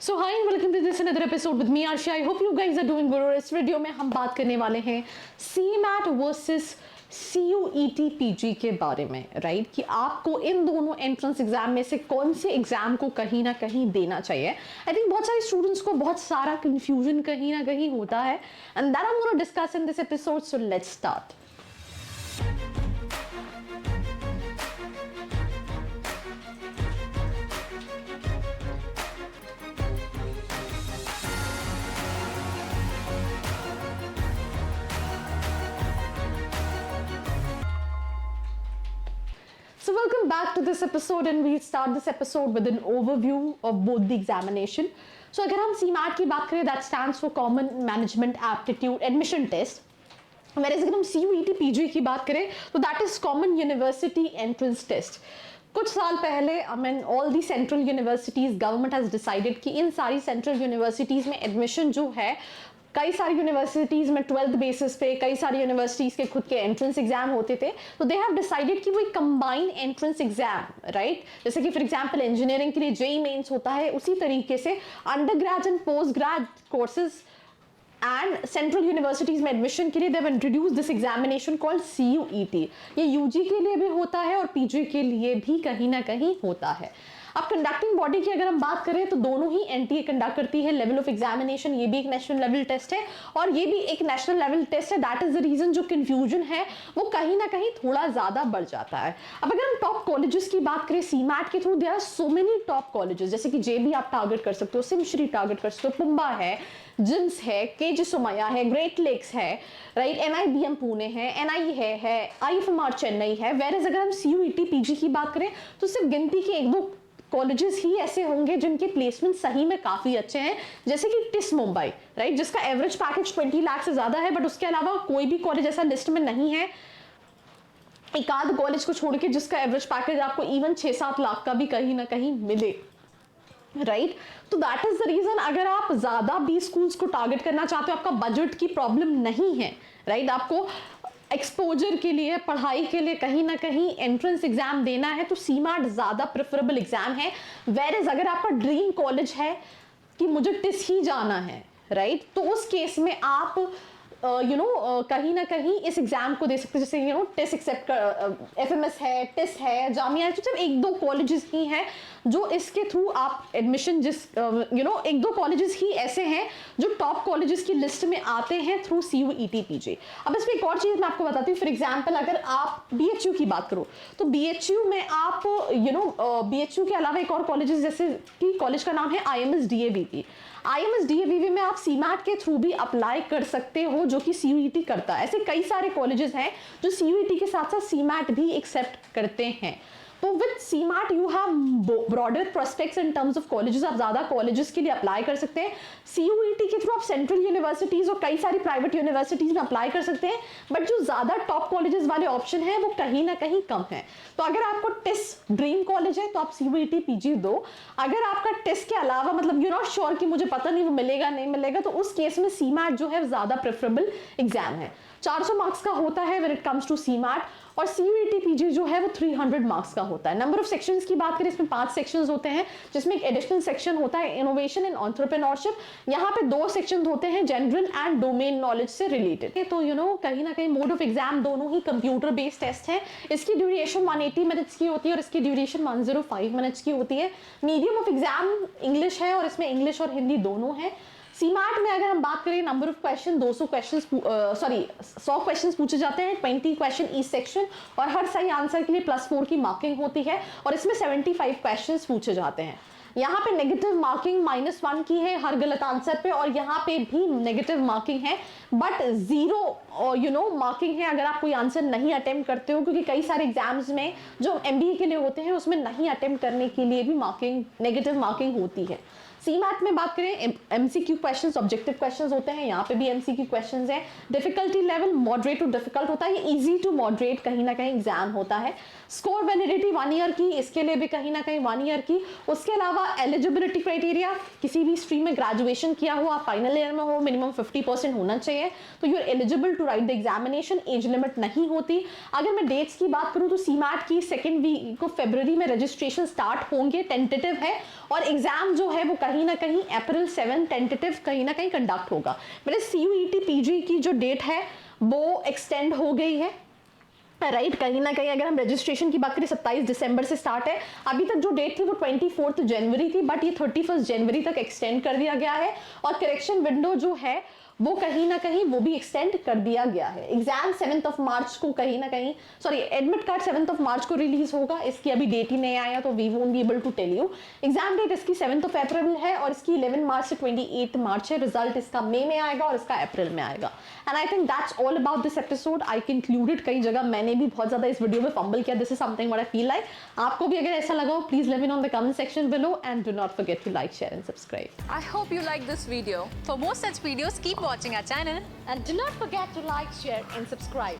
So hi and welcome to this another episode with me Arshi. I hope you guys are doing good. और इस video में हम बात करने वाले हैं सीमैट वर्सेस CUET PG के बारे में, राइट? कि आपको इन दोनों एंट्रेंस एग्जाम में से कौन से एग्जाम को कहीं ना कहीं देना चाहिए। आई थिंक बहुत सारे स्टूडेंट्स को बहुत सारा कंफ्यूजन कहीं ना कहीं होता है and that I am gonna discuss in this episode. So let's start. So welcome back to this episode and we'll start this episode with an overview of both the examination. So अगर हम CMAT की बात करें, that stands for Common Management Aptitude Admission Test. Whereas अगर हम CUET PG की बात करें तो that is Common University Entrance Test. कुछ साल पहले all the central universities government has decided कि इन सारी central universities में admission जो है, कई सारी यूनिवर्सिटीज में 12th बेसिस पे, कई सारी यूनिवर्सिटीज के खुद के एंट्रेंस एग्जाम होते थे, तो दे हैव डिसाइडेड कि वो एक कंबाइंड एंट्रेंस एग्जाम, राइट? जैसे कि फॉर एग्जांपल इंजीनियरिंग के लिए जेई मेंस होता है, उसी तरीके से under grade and post grade courses and central universities में एडमिशन के लिए they have introduced this examination called CUET। ये यूजी के लिए भी होता है और पीजी के लिए भी कहीं ना कहीं होता है। अब कंडक्टिंग बॉडी की अगर हम बात करें तो दोनों ही एनटीए कंडक्ट करती है लेवल ऑफ एग्जामिनेशन। ये भी एक नेशनल लेवल टेस्ट है और ये भी एक नेशनल लेवल टेस्ट है। दैट इज द रीजन जो कंफ्यूजन है वो कहीं ना कहीं थोड़ा ज्यादा बढ़ जाता है। अब अगर हम टॉप कॉलेजेस की बात करें सीमैट के through, there are so many top colleges, जैसे कि जेबी आप टारगेट कर सकते हो, सिमश्री टारगेट कर सकते हो, पुंबा है, जिम्स है, केजी सोमैया है, ग्रेट लेक्स है, राइट? NIBM पुणे है, NIE है, IFMR चेन्नई है। वेयर अगर हम CUET PG की बात करें तो सिर्फ गिनती के एक दो कॉलेजेस ही ऐसे होंगे जिनके प्लेसमेंट सही में काफी अच्छे हैं, जैसे कि टिस मुंबई, राइट? जिसका एवरेज पैकेज 20 लाख से ज्यादा है, बट उसके अलावा कोई भी कॉलेज ऐसा लिस्ट में नहीं है, एक आध कॉलेज को छोड़ के, जिसका एवरेज पैकेज आपको इवन 6-7 लाख का भी कहीं ना कहीं मिले, राइट? तो दैट इज द रीजन अगर आप ज्यादा भी स्कूल्स को टारगेट करना चाहते हो, आपका बजट की प्रॉब्लम नहीं है, राइट? आपको एक्सपोजर के लिए, पढ़ाई के लिए कहीं ना कहीं एंट्रेंस एग्जाम देना है, तो सीमैट ज्यादा प्रेफरेबल एग्जाम है। वेयर अगर आपका ड्रीम कॉलेज है कि मुझे टिस ही जाना है, राइट? तो उस केस में आप कहीं ना कहीं इस एग्जाम को दे सकते हैं। जैसे टिस एक्सेप्ट कर, FMS है, टिस है, जामिया है, तो सिर्फ एक दो कॉलेजेस ही हैं जो इसके थ्रू आप एडमिशन एक दो कॉलेजेस ही ऐसे हैं जो टॉप कॉलेजेस की लिस्ट में आते हैं थ्रू CUET PG। अब इसमें एक और चीज मैं आपको बताती हूँ। फॉर एग्जाम्पल अगर आप BHU की बात करो तो BHU में आप BHU के अलावा एक और कॉलेजेस, जैसे कि कॉलेज का नाम है IMS DAVP। IMS DAVP में आप सीमैट के थ्रू भी अप्लाई कर सकते हो, जो कि CUET करता है। ऐसे कई सारे कॉलेजेस हैं जो CUET के साथ साथ सीमैट भी एक्सेप्ट करते हैं। तो with CMAT you have broader prospects in terms of colleges. आप ज्यादा कॉलेजेस के लिए अप्लाई कर सकते हैं। CUET के थ्रू आप सेंट्रल यूनिवर्सिटीज और कई सारी प्राइवेट यूनिवर्सिटीज में अप्लाई कर सकते हैं, बट जो ज्यादा टॉप कॉलेजेस वाले ऑप्शन है वो कहीं ना कहीं कम है। तो अगर आपको टिस ड्रीम कॉलेज है तो आप CUET PG दो। अगर आपका टिस के अलावा यू नॉट श्योर कि मुझे पता नहीं वो मिलेगा नहीं मिलेगा, तो उस केस में सीमैट जो है ज्यादा प्रेफरेबल एग्जाम है। 400 मार्क्स का होता है when it comes to CMAT, और CUET PG जो है वो 300 मार्क्स का होता है। नंबर ऑफ सेक्शंस की बात करें, इसमें 5 सेक्शंस होते हैं, जिसमें एक एडिशनल सेक्शन होता है इनोवेशन एंड एंटरप्रेन्योरशिप। यहाँ पे 2 सेक्शन होते हैं जनरल एंड डोमेन नॉलेज से रिलेटेड। तो कहीं ना कहीं मोड ऑफ एग्जाम दोनों ही कंप्यूटर बेस्ड टेस्ट है। इसकी ड्यूरेशन 180 मिनट्स की होती है और इसकी ड्यूरेशन 105 मिनट्स की होती है। मीडियम ऑफ एग्जाम इंग्लिश है और इसमें इंग्लिश और हिंदी दोनों है। सीमैट में अगर हम बात करें नंबर ऑफ क्वेश्चन, 100 क्वेश्चन पूछे जाते हैं, 20 क्वेश्चन ईच सेक्शन, और हर सही आंसर के लिए +4 की मार्किंग होती है और इसमें 75 क्वेश्चन पूछे जाते हैं। यहाँ पे नेगेटिव मार्किंग -1 की है हर गलत आंसर पे, और यहाँ पे भी नेगेटिव मार्किंग है, बट 0 मार्किंग है अगर आप कोई आंसर नहीं अटेम्प्ट करते हो, क्योंकि कई सारे एग्जाम्स में जो MBA के लिए होते हैं उसमें नहीं अटेम्प्ट करने के लिए भी नेगेटिव मार्किंग होती है। सीमैट में बात करें, MCQ क्वेश्चंस, ऑब्जेक्टिव क्वेश्चंस होते हैं, यहाँ पे भी MCQ क्वेश्चंस हैं। Difficulty level moderate to difficult होता है, ये इजी टू मॉडरेट कहीं ना कहीं एग्जाम होता है। स्कोर वैलिडिटी 1 ईयर की, इसके लिए भी कहीं ना कहीं 1 ईयर की। उसके अलावा एलिजिबिलिटी क्राइटेरिया, किसी भी स्ट्रीम में ग्रेजुएशन किया हो, आप फाइनल ईयर में हो, मिनिमम 50% होना चाहिए, तो you are eligible to write the examination. Age limit नहीं होती। अगर मैं डेट्स की बात करूं तो सीमैट की 2nd वीक को फरवरी में रजिस्ट्रेशन स्टार्ट होंगे, टेंटेटिव है, और एग्जाम जो है वो कहीं ना कहीं अप्रैल 7 टेंटेटिव कहीं ना कहीं कंडक्ट होगा। मेरे CUET PG की जो डेट है वो एक्सटेंड हो गई है, राइट। कहीं ना कहीं अगर हम रजिस्ट्रेशन की बात करें 27 दिसंबर से स्टार्ट है, अभी तक जो डेट थी वो 24 जनवरी थी, बट ये 31 जनवरी तक एक्सटेंड कर दिया गया है। और करेक्शन विंडो जो है वो कहीं ना कहीं वो भी एक्सटेंड कर दिया गया है। एग्जाम 7 मार्च को कहीं ना कहीं, सॉरी, एडमिट कार्ड 7 मार्च को रिलीज होगा, इसकी अभी डेट ही नहीं आया तो we won't be able to tell you. Exam date इसकी 7 अप्रैल है और इसकी 11 मार्च से 28 मार्च है। रिजल्ट इसका मई में आएगा और इसका अप्रैल में आएगा। And I think that's all about this episode. I concluded, कई जगह मैंने भी बहुत ज्यादा इस वीडियो में फंबल किया। This is something what I feel like. आपको भी अगर ऐसा लगा हो please let me know in the comment section below and do not forget to like, share and subscribe. I hope you like this video. For more such videos, keep watching our channel. And do not forget to like, share and subscribe.